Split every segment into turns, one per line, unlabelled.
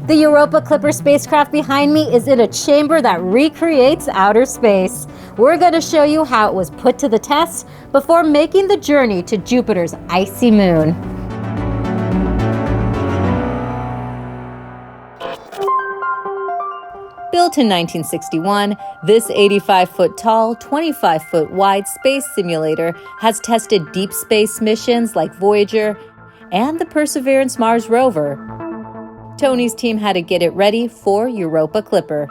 The Europa Clipper spacecraft behind me is in a chamber that recreates outer space. We're going to show you how it was put to the test before making the journey to Jupiter's icy moon. Built in 1961, this 85-foot tall, 25-foot wide space simulator has tested deep space missions like Voyager and the Perseverance Mars rover. Tony's team had to get it ready for Europa Clipper.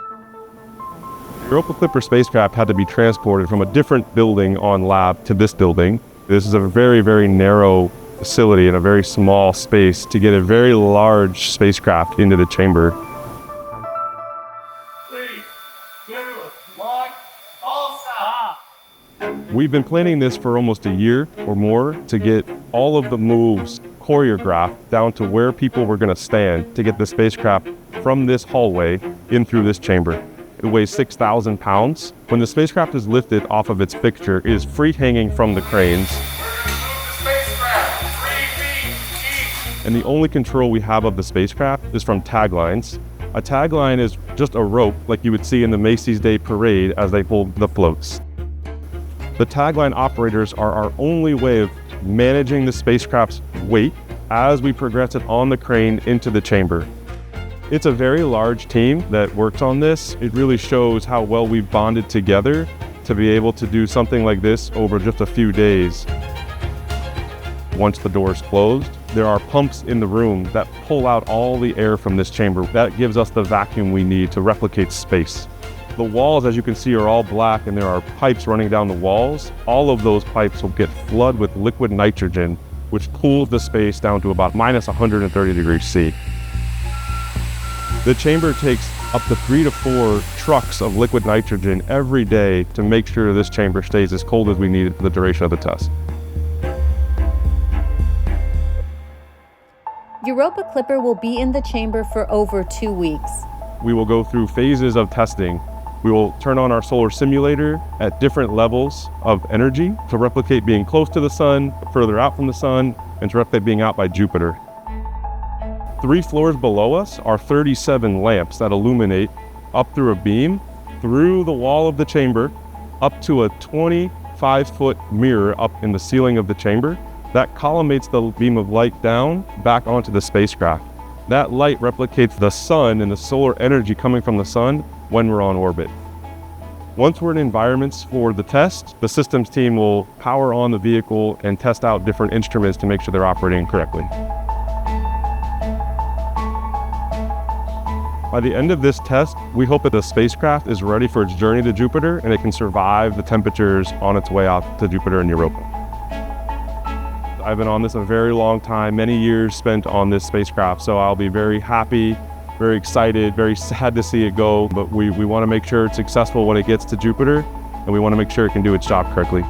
Europa Clipper spacecraft had to be transported from a different building on lab to this building. This is a very, very narrow facility in a very small space to get a very large spacecraft into the chamber.
3, 2, 1, all stop!
We've been planning this for almost a year or more to get all of the moves choreographed down to where people were going to stand to get the spacecraft from this hallway in through this chamber. It weighs 6,000 pounds. When the spacecraft is lifted off of its fixture, it is free hanging from the cranes. And the only control we have of the spacecraft is from taglines. A tagline is just a rope like you would see in the Macy's Day Parade as they hold the floats. The tagline operators are our only way of managing the spacecraft's weight as we progress it on the crane into the chamber. It's a very large team that works on this. It really shows how well we've bonded together to be able to do something like this over just a few days. Once the door is closed, there are pumps in the room that pull out all the air from this chamber. That gives us the vacuum we need to replicate space. The walls, as you can see, are all black and there are pipes running down the walls. All of those pipes will get flooded with liquid nitrogen, which cools the space down to about minus 130 degrees C. The chamber takes up to 3 to 4 trucks of liquid nitrogen every day to make sure this chamber stays as cold as we need it for the duration of the test.
Europa Clipper will be in the chamber for over 2 weeks.
We will go through phases of testing. We will turn on our solar simulator at different levels of energy to replicate being close to the sun, further out from the sun, and to replicate being out by Jupiter. 3 floors below us are 37 lamps that illuminate up through a beam, through the wall of the chamber, up to a 25-foot mirror up in the ceiling of the chamber that collimates the beam of light down back onto the spacecraft. That light replicates the sun and the solar energy coming from the sun when we're on orbit. Once we're in environments for the test, the systems team will power on the vehicle and test out different instruments to make sure they're operating correctly. By the end of this test, we hope that the spacecraft is ready for its journey to Jupiter and it can survive the temperatures on its way out to Jupiter and Europa. I've been on this a very long time, many years spent on this spacecraft, so I'll be very happy, very excited, very sad to see it go, but we want to make sure it's successful when it gets to Jupiter, and we want to make sure it can do its job correctly.